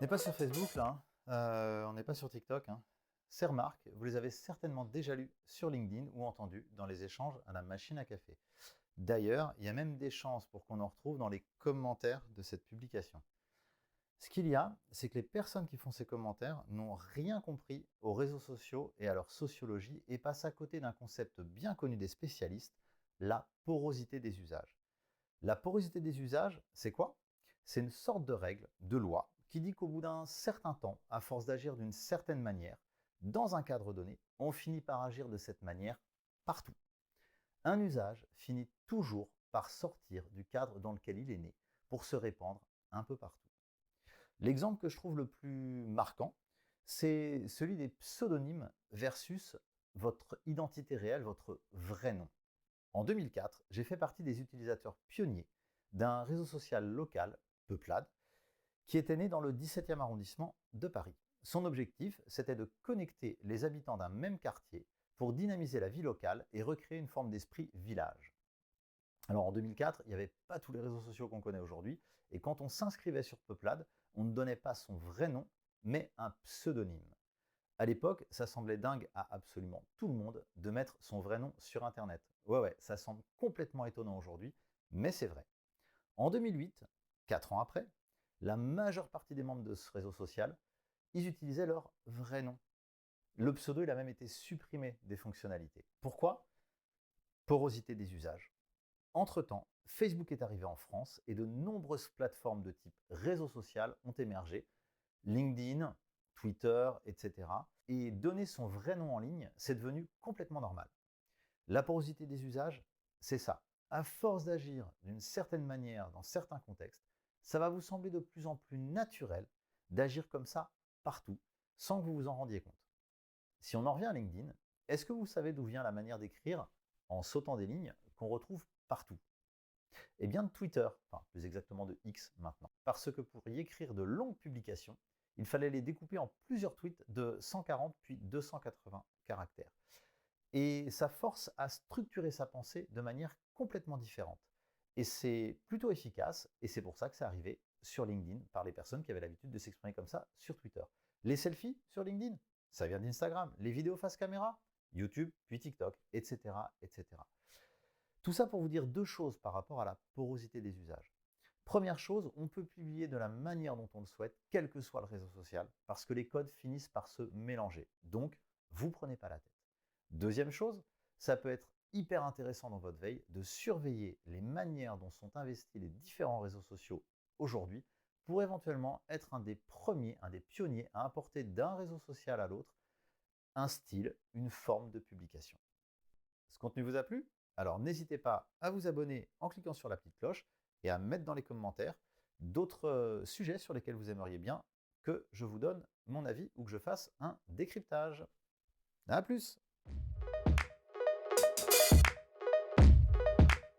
n'est pas sur Facebook là, hein. On n'est pas sur TikTok, hein. Ces remarques, vous les avez certainement déjà lues sur LinkedIn ou entendues dans les échanges à la machine à café. D'ailleurs, il y a même des chances pour qu'on en retrouve dans les commentaires de cette publication. Ce qu'il y a, c'est que les personnes qui font ces commentaires n'ont rien compris aux réseaux sociaux et à leur sociologie et passent à côté d'un concept bien connu des spécialistes, la porosité des usages. La porosité des usages, c'est quoi? C'est une sorte de règle, de loi, qui dit qu'au bout d'un certain temps, à force d'agir d'une certaine manière, dans un cadre donné, on finit par agir de cette manière partout. Un usage finit toujours par sortir du cadre dans lequel il est né pour se répandre un peu partout. L'exemple que je trouve le plus marquant, c'est celui des pseudonymes versus votre identité réelle, votre vrai nom. En 2004, j'ai fait partie des utilisateurs pionniers d'un réseau social local, Peuplade, qui était né dans le 17e arrondissement de Paris. Son objectif, c'était de connecter les habitants d'un même quartier pour dynamiser la vie locale et recréer une forme d'esprit village. Alors en 2004, il n'y avait pas tous les réseaux sociaux qu'on connaît aujourd'hui, et quand on s'inscrivait sur Peuplade, on ne donnait pas son vrai nom, mais un pseudonyme. À l'époque, ça semblait dingue à absolument tout le monde de mettre son vrai nom sur Internet. Ouais, ça semble complètement étonnant aujourd'hui, mais c'est vrai. En 2008, 4 ans après, la majeure partie des membres de ce réseau social, ils utilisaient leur vrai nom. Le pseudo, il a même été supprimé des fonctionnalités. Pourquoi? Porosité des usages. Entre-temps, Facebook est arrivé en France et de nombreuses plateformes de type réseau social ont émergé, LinkedIn, Twitter, etc. Et donner son vrai nom en ligne, c'est devenu complètement normal. La porosité des usages, c'est ça. À force d'agir d'une certaine manière dans certains contextes, ça va vous sembler de plus en plus naturel d'agir comme ça partout, sans que vous vous en rendiez compte. Si on en revient à LinkedIn, est-ce que vous savez d'où vient la manière d'écrire en sautant des lignes qu'on retrouve partout? Eh bien de Twitter, enfin plus exactement de X maintenant. Parce que pour y écrire de longues publications, il fallait les découper en plusieurs tweets de 140 puis 280 caractères. Et ça force à structurer sa pensée de manière complètement différente. Et c'est plutôt efficace, et c'est pour ça que c'est arrivé sur LinkedIn par les personnes qui avaient l'habitude de s'exprimer comme ça sur Twitter. Les selfies sur LinkedIn, ça vient d'Instagram. Les vidéos face caméra, YouTube, puis TikTok, etc., etc. Tout ça pour vous dire deux choses par rapport à la porosité des usages. Première chose, on peut publier de la manière dont on le souhaite, quel que soit le réseau social, parce que les codes finissent par se mélanger. Donc, vous prenez pas la tête. Deuxième chose, ça peut être hyper intéressant dans votre veille de surveiller les manières dont sont investis les différents réseaux sociaux aujourd'hui pour éventuellement être un des premiers, un des pionniers à importer d'un réseau social à l'autre un style, une forme de publication. Ce contenu vous a plu? Alors n'hésitez pas à vous abonner en cliquant sur la petite cloche et à mettre dans les commentaires d'autres sujets sur lesquels vous aimeriez bien que je vous donne mon avis ou que je fasse un décryptage. A plus!